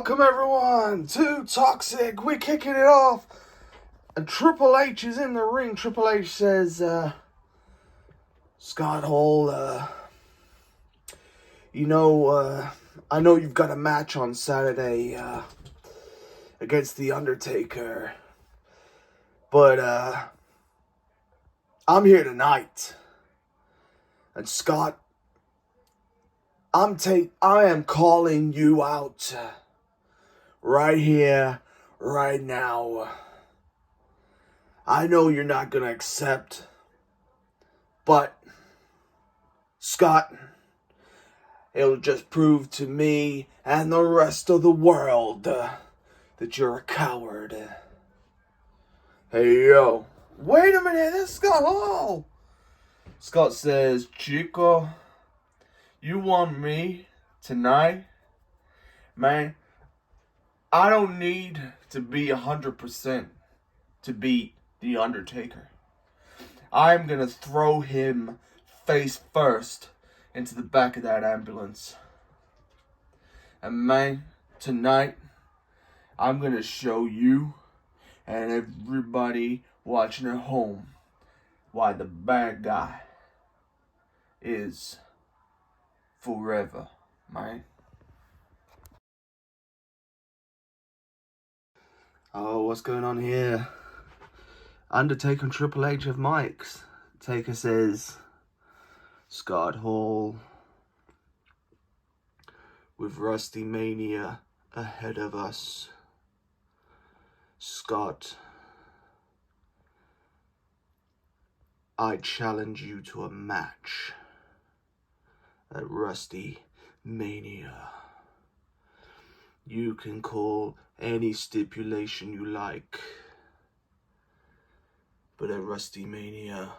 Welcome everyone to ToXiC. We're kicking it off. And Triple H is in the ring. Triple H says, Scott Hall, I know you've got a match on Saturday against The Undertaker. But I'm here tonight. And Scott, I am calling you out right here, right now. I know you're not going to accept, but Scott, it'll just prove to me and the rest of the world that you're a coward. Hey, yo, wait a minute, this is Scott Hall. Scott says, Chico, you want me tonight? Man, I don't need to be 100% to beat The Undertaker. I'm gonna throw him face first into the back of that ambulance. And man, tonight, I'm gonna show you and everybody watching at home why the bad guy is forever, man. Oh, what's going on here? Undertaker and Triple H have mics. Taker says, Scott Hall, with Rusty Mania ahead of us. Scott, I challenge you to a match at Rusty Mania. You can call any stipulation you like, but at Rusty Mania,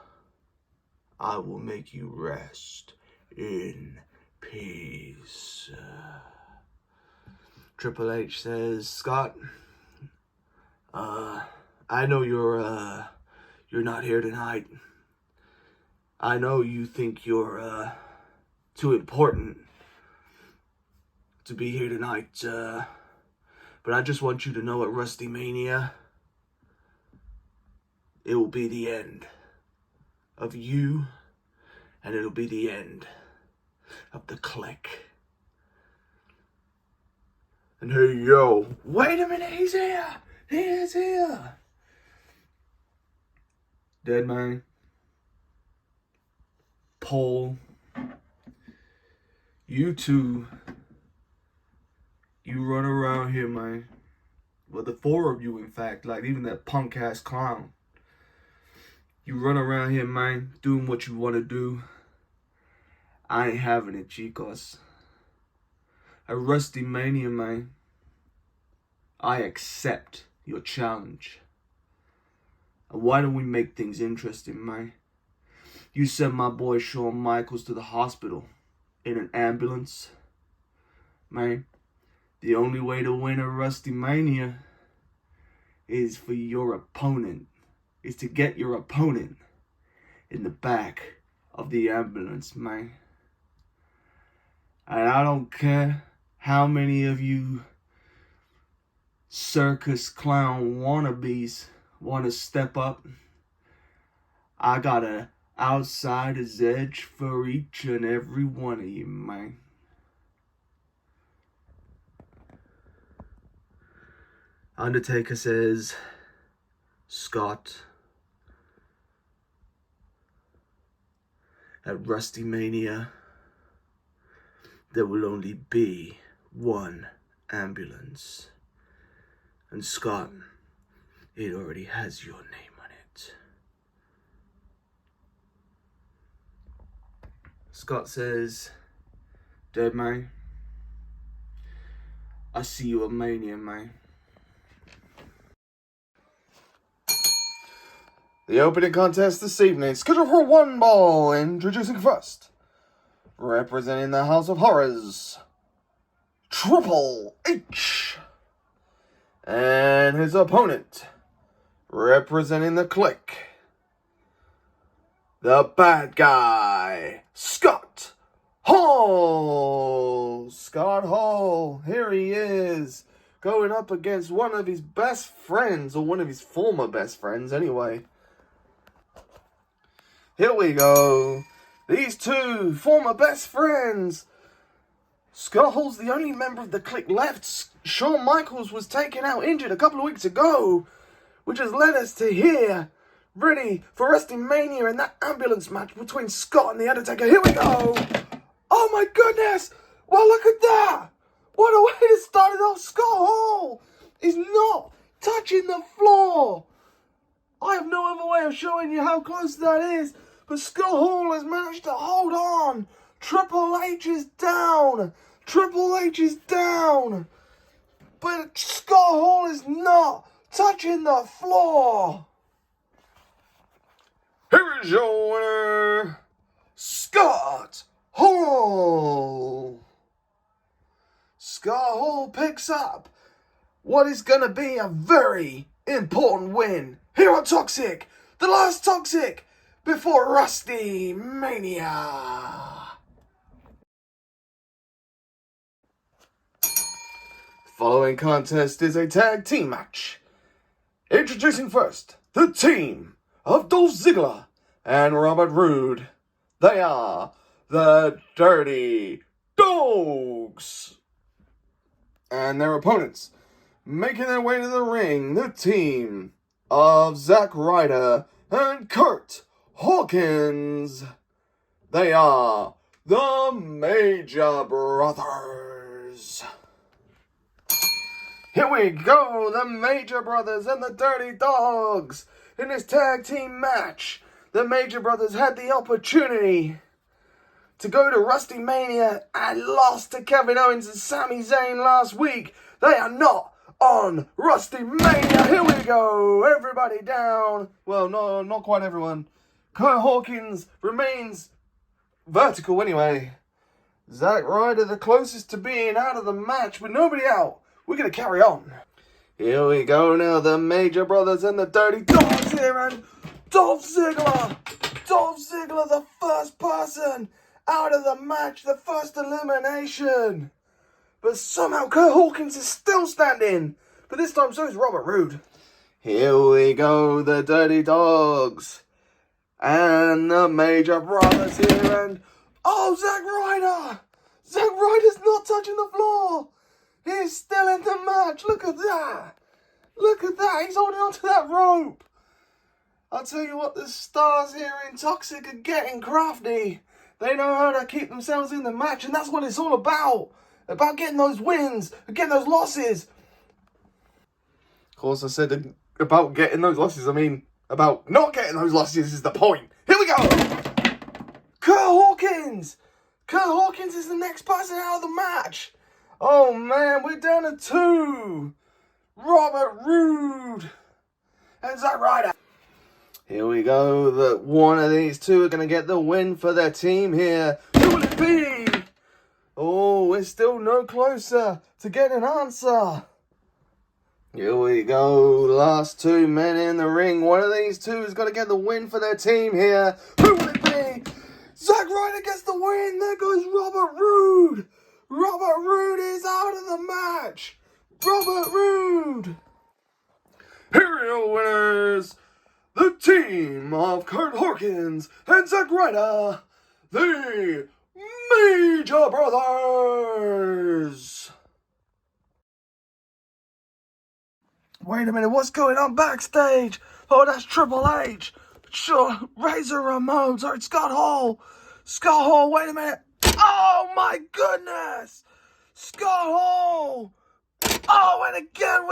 I will make you rest in peace. Triple H says, Scott, I know you're not here tonight. I know you think you're too important to be here tonight, but I just want you to know at Rusty Mania, it will be the end of you, and it'll be the end of the clique. And hey, yo, wait a minute, he's here! He is here! Dead man. Paul. You two, you run around here, man. Well, the four of you, in fact, like even that punk-ass clown. You run around here, man, doing what you want to do. I ain't having it, chicos. At Rusty Mania, man, I accept your challenge. And why don't we make things interesting, man? You sent my boy Shawn Michaels to the hospital in an ambulance. Man, the only way to win a Rusty Mania is for your opponent, is to get your opponent in the back of the ambulance, man. And I don't care how many of you circus clown wannabes want to step up. I got a outsider's edge for each and every one of you, man. Undertaker says, Scott, at Rusty Mania, there will only be one ambulance. And Scott, it already has your name on it. Scott says, Dead man, I see you at Mania, man. The opening contest this evening, scheduled for one ball. Introducing first, representing the House of Horrors, Triple H. And his opponent, representing the clique, the bad guy, Scott Hall. Scott Hall, here he is. going up against one of his best friends, or one of his former best friends anyway. Here we go. These two former best friends. Scott Hall's the only member of the Clique left. Shawn Michaels was taken out injured a couple of weeks ago, which has led us to here, ready for WrestleMania and that ambulance match between Scott and The Undertaker. Here we go. Oh my goodness. Well, look at that. What a way to start it off. Scott Hall is not touching the floor. I have no other way of showing you how close that is. But Scott Hall has managed to hold on. Triple H is down. Triple H is down. But Scott Hall is not touching the floor. Here is your winner, Scott Hall. Scott Hall picks up what is going to be a very important win here on ToXiC. The last ToXiC before Rusty Mania. Following contest is a tag team match. Introducing first, the team of Dolph Ziggler and Roode. They are the Dirty Dogs. And their opponents, making their way to the ring, the team of Zack, Ryder and Curt, Hawkins. They are the Major Brothers. Here we go, the Major Brothers and the Dirty Dogs in this tag team match. The Major Brothers had the opportunity to go to Rusty Mania and lost to Kevin Owens and Sami Zayn last week. They are not on Rusty Mania. Here we go, everybody down. Well, no, not quite everyone. Curt Hawkins remains vertical anyway. Zack Ryder the closest to being out of the match with nobody out. We're going to carry on. Here we go now, the Major Brothers and the Dirty Dogs here, and Dolph Ziggler. Dolph Ziggler, the first person out of the match, the first elimination. But somehow Curt Hawkins is still standing. But this time so is Roode. Here we go, the Dirty Dogs. And the Major Brothers here, and oh, Zack Ryder! Zack Ryder's not touching the floor! He's still in the match. Look at that. Look at that. He's holding on to that rope. I'll tell you what, the stars here in ToXiC are getting crafty. They know how to keep themselves in the match, and that's what it's all about. About getting those wins, getting those losses. Of course, I said about getting those losses. I mean, about not getting those losses is the point. Here we go. Curt Hawkins. Curt Hawkins is the next person out of the match. Oh man, we're down to 2. Roode and Zack Ryder. Here we go. One of these two are going to get the win for their team here. Who will it be? Oh, we're still no closer to getting an answer. Here we go. Last 2 men in the ring. One of these two is going to get the win for their team here. Who will it be? Zack Ryder gets the win. There goes Roode. Roode is out of the match. Roode. Here are your winners. The team of Curt Hawkins and Zack Ryder. The Major Brothers. Wait a minute, what's going on backstage? Oh, that's Triple H. Sure, Razor Ramon. Sorry, Scott Hall. Scott Hall, wait a minute. Oh my goodness! Scott Hall! Oh, and again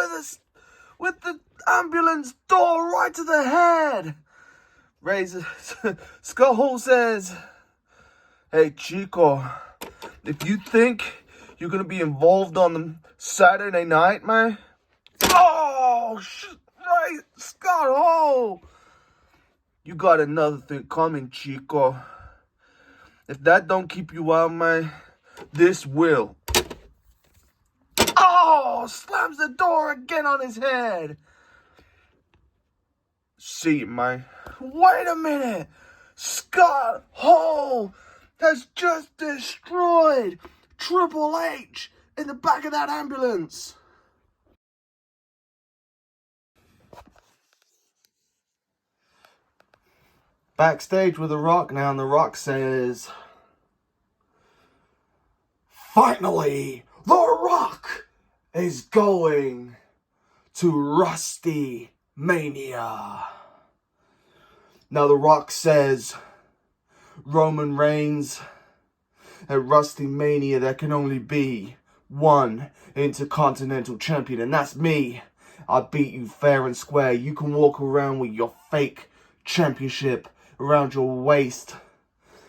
with the ambulance door right to the head. Scott Hall says, "Hey Chico, if you think you're gonna be involved on the Saturday night, man." Oh, right, Scott Hall. You got another thing coming, Chico. If that don't keep you out, man, this will. Oh, slams the door again on his head. See, man. Wait a minute. Scott Hall has just destroyed Triple H in the back of that ambulance. Backstage with The Rock now, and The Rock says, "Finally, The Rock is going to Rusty Mania." Now The Rock says, Roman Reigns, at Rusty Mania there can only be one Intercontinental Champion, and that's me. I beat you fair and square. You can walk around with your fake championship around your waist.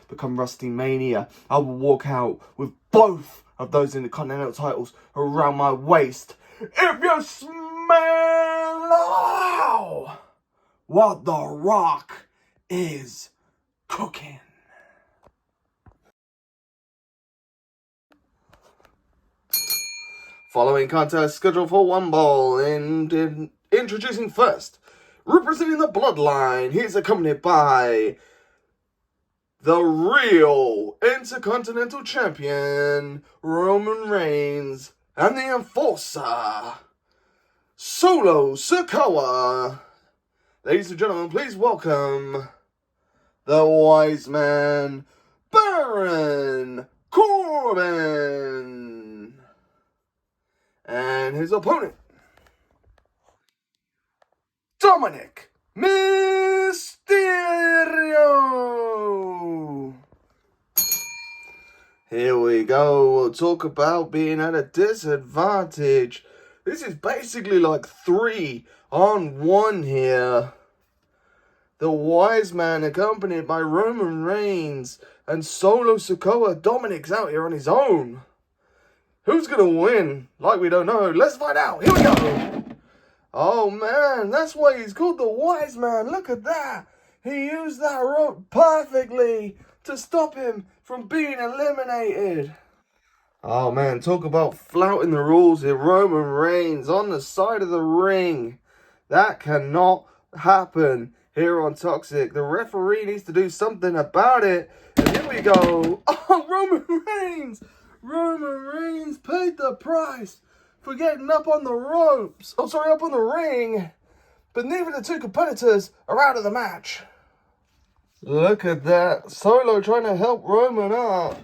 Become Rusty Mania. I will walk out with both of those Intercontinental titles around my waist. If you smell what The Rock is cooking. Following contest scheduled for one ball, and introducing first, representing the Bloodline, he's accompanied by the real Intercontinental Champion, Roman Reigns, and the Enforcer, Solo Sikoa. Ladies and gentlemen, please welcome the Wiseman, Baron Corbin, and his opponent, Dominic Mysterio. Here we go. We'll talk about being at a disadvantage. This is basically like 3-on-1 here. The Wiseman accompanied by Roman Reigns and Solo Sikoa. Dominic's out here on his own. Who's going to win? Like we don't know. Let's find out. Here we go. Oh man, that's why he's called the Wiseman. Look at that. He used that rope perfectly to stop him from being eliminated. Oh man, talk about flouting the rules here. Roman Reigns on the side of the ring. That cannot happen here on ToXiC. The referee needs to do something about it. And here we go. Oh, Roman Reigns. Roman Reigns paid the price for getting up on the ropes. Oh, sorry, up on the ring. But neither of the two competitors are out of the match. Look at that. Solo trying to help Roman up.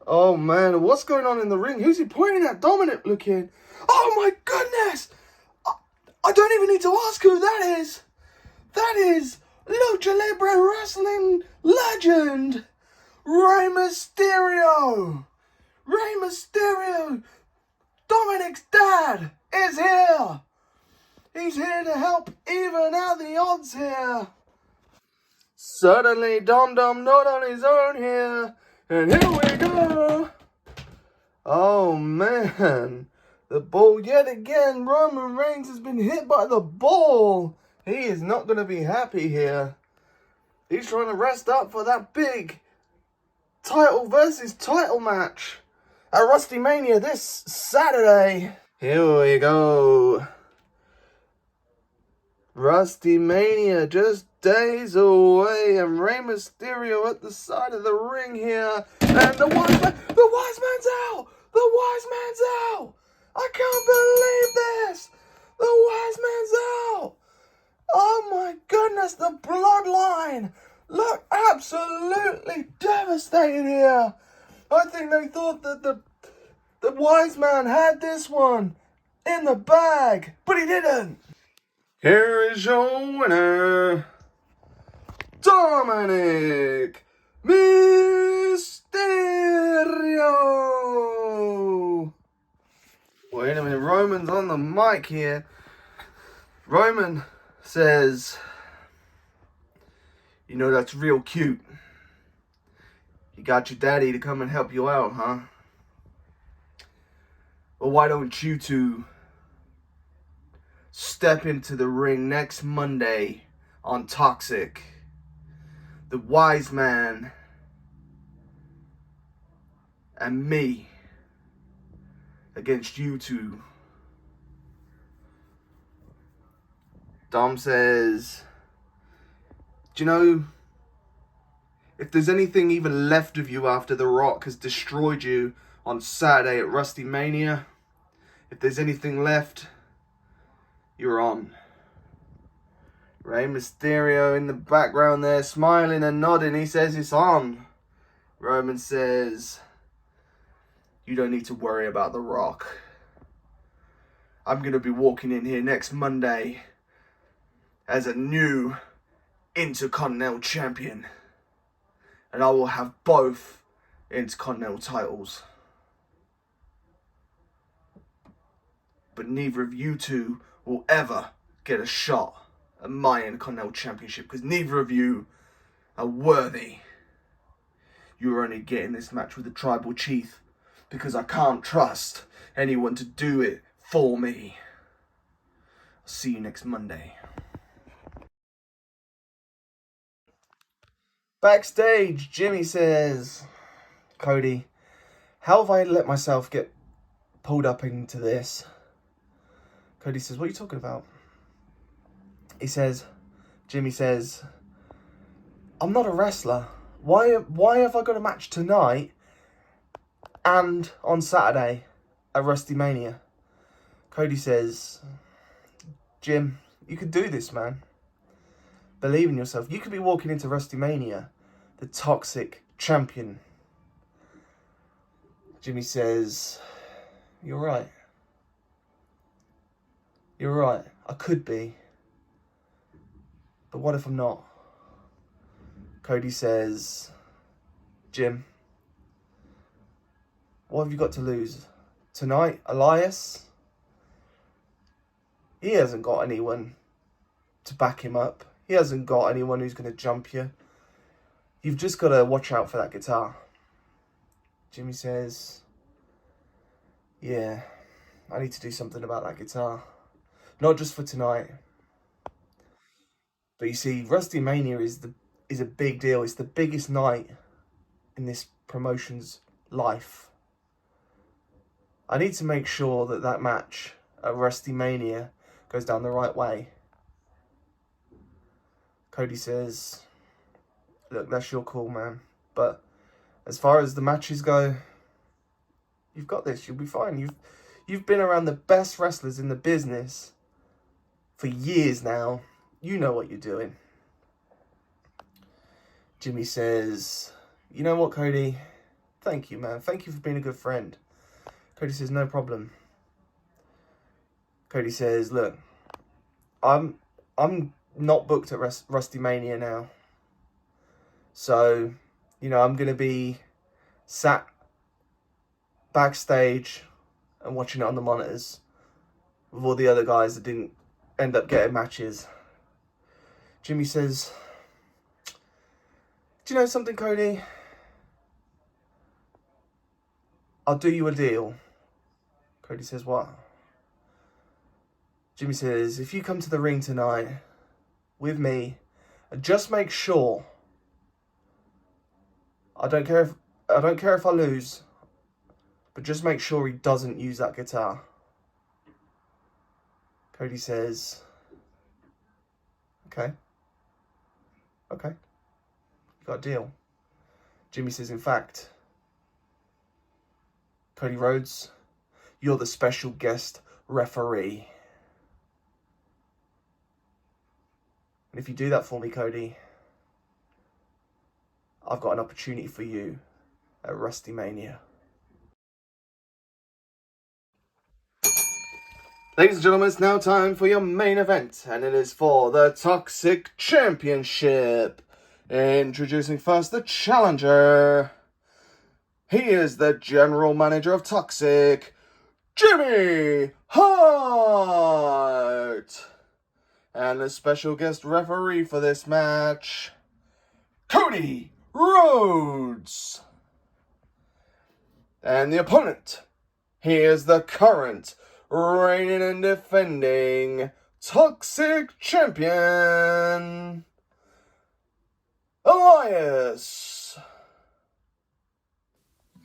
Oh, man. What's going on in the ring? Who's he pointing at? Dominic looking. Oh, my goodness. I don't even need to ask who that is. That is Lucha Libre Wrestling legend, Rey Mysterio. Rey Mysterio, Dominic's dad, is here. He's here to help even out the odds here. Suddenly, Dom not on his own here. And here we go. Oh, man. The ball yet again. Roman Reigns has been hit by the ball. He is not going to be happy here. He's trying to rest up for that big title versus title match at Rusty Mania this Saturday. Here we go. Rusty Mania just days away, and Rey Mysterio at the side of the ring here. And the Wiseman's out! The Wiseman's out! I can't believe this! The Wiseman's out! Oh my goodness, the Bloodline look absolutely devastated here. I think they thought that the Wiseman had this one in the bag, but he didn't. Here is your winner, Dominic Mysterio. Wait a minute, Roman's on the mic here. Roman says, "You know, that's real cute. You got your daddy to come and help you out, huh? Well, why don't you two step into the ring next Monday on ToXiC? The Wiseman and me against you two." Dom says, "Do you know, if there's anything even left of you after The Rock has destroyed you on Saturday at Rusty Mania, if there's anything left, you're on. Rey Mysterio in the background there, smiling and nodding. He says it's on. Roman says, you don't need to worry about The Rock. I'm going to be walking in here next Monday as a new Intercontinental Champion. And I will have both Intercontinental titles. But neither of you two will ever get a shot at my Intercontinental Championship, because neither of you are worthy. You're only getting this match with the Tribal Chief because I can't trust anyone to do it for me. I'll see you next Monday. Backstage, Jimmy says, Cody, how have I let myself get pulled up into this? Cody says, what are you talking about? Jimmy says, I'm not a wrestler. Why have I got a match tonight and on Saturday at WrestleMania? Cody says, Jim, you can do this, man. Believe in yourself. You could be walking into WrestleMania, the ToXiC champion. Jimmy says, you're right. You're right. I could be. But what if I'm not? Cody says, Jim, what have you got to lose? Tonight, Elias? He hasn't got anyone to back him up. He hasn't got anyone who's going to jump you. You've just got to watch out for that guitar. Jimmy says, yeah, I need to do something about that guitar. Not just for tonight. But you see, WrestleMania is a big deal. It's the biggest night in this promotion's life. I need to make sure that that match at WrestleMania goes down the right way. Cody says, look, that's your call, man. But as far as the matches go, you've got this. You'll be fine. You've been around the best wrestlers in the business for years now. You know what you're doing. Jimmy says, you know what, Cody? Thank you, man. Thank you for being a good friend. Cody says, no problem. Cody says, look, I'm not booked at WrestleMania now. So, I'm going to be sat backstage and watching it on the monitors with all the other guys that didn't end up getting matches. Jimmy says, do you know something, Cody? I'll do you a deal. Cody says, what? Jimmy says, if you come to the ring tonight with me, and just make sure, I don't care if I lose, but just make sure he doesn't use that guitar. Cody says, okay. You got a deal. Jimmy says, in fact, Cody Rhodes, you're the special guest referee. And if you do that for me, Cody, I've got an opportunity for you at WrestleMania. Ladies and gentlemen, it's now time for your main event, and it is for the ToXiC Championship. Introducing first the challenger. He is the general manager of ToXiC, Jimmy Hart. And the special guest referee for this match, Cody Rhodes. And the opponent, he is the current reigning and defending ToXiC champion, Elias.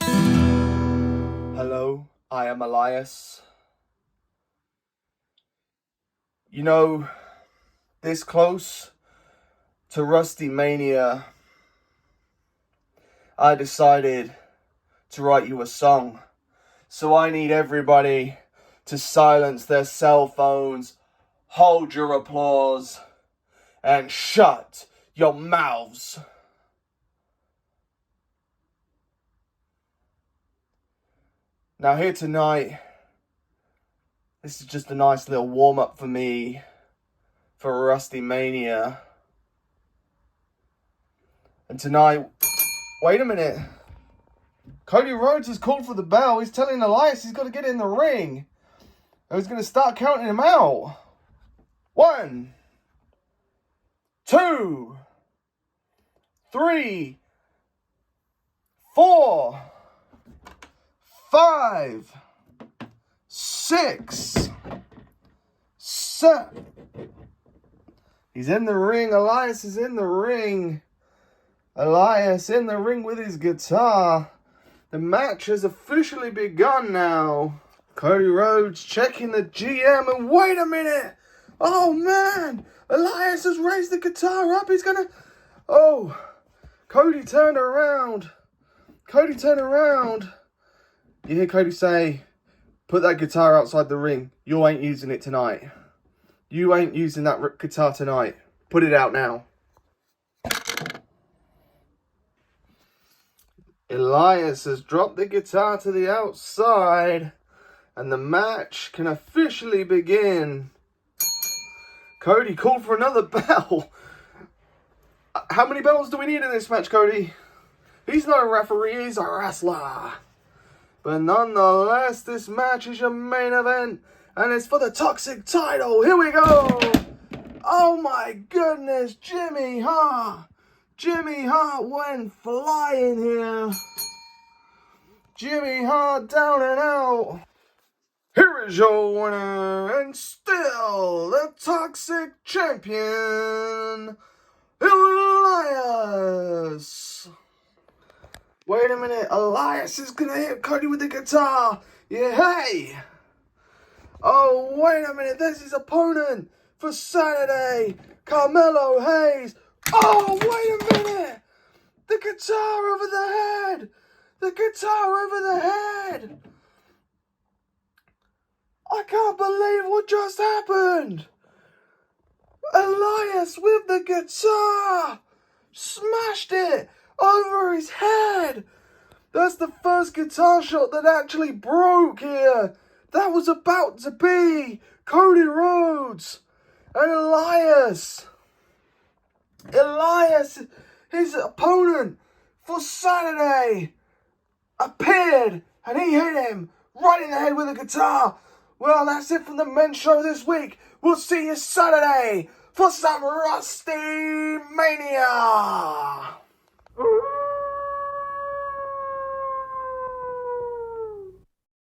Hello, I am Elias. This close to WrestleMania, I decided to write you a song. So I need everybody to silence their cell phones, hold your applause, and shut your mouths. Now here tonight, this is just a nice little warm-up for me for Rusty Mania. And tonight, wait a minute. Cody Rhodes has called for the bell. He's telling Elias he's got to get in the ring. And he's going to start counting him out. 1, 2, 3, 4, 5, 6, 7. He's in the ring. Elias is in the ring. Elias in the ring with his guitar. The match has officially begun now. Cody Rhodes checking the GM, and wait a minute! Oh man! Elias has raised the guitar up. He's gonna... Oh! Cody turned around. Cody turned around. You hear Cody say, put that guitar outside the ring. You ain't using it tonight. You ain't using that guitar tonight. Put it out now. Elias has dropped the guitar to the outside, and the match can officially begin. Cody called for another bell. How many bells do we need in this match, Cody? He's not a referee, he's a wrestler. But nonetheless, this match is your main event, and it's for the ToXiC title. Here we go. Oh my goodness, Jimmy Hart. Jimmy Hart went flying here. Jimmy Hart down and out. Here is your winner, and still the ToXiC champion, Elias. Wait a minute, Elias is gonna hit Cody with the guitar. Yeah, hey. Oh, wait a minute, there's his opponent for Saturday, Carmelo Hayes. Oh, wait a minute! The guitar over the head! The guitar over the head! I can't believe what just happened! Elias with the guitar! Smashed it over his head! That's the first guitar shot that actually broke here! That was about to be Cody Rhodes and Elias! Elias, his opponent for Saturday, appeared and he hit him right in the head with a guitar. Well, that's it from the men's show this week. We'll see you Saturday for some Rusty Mania.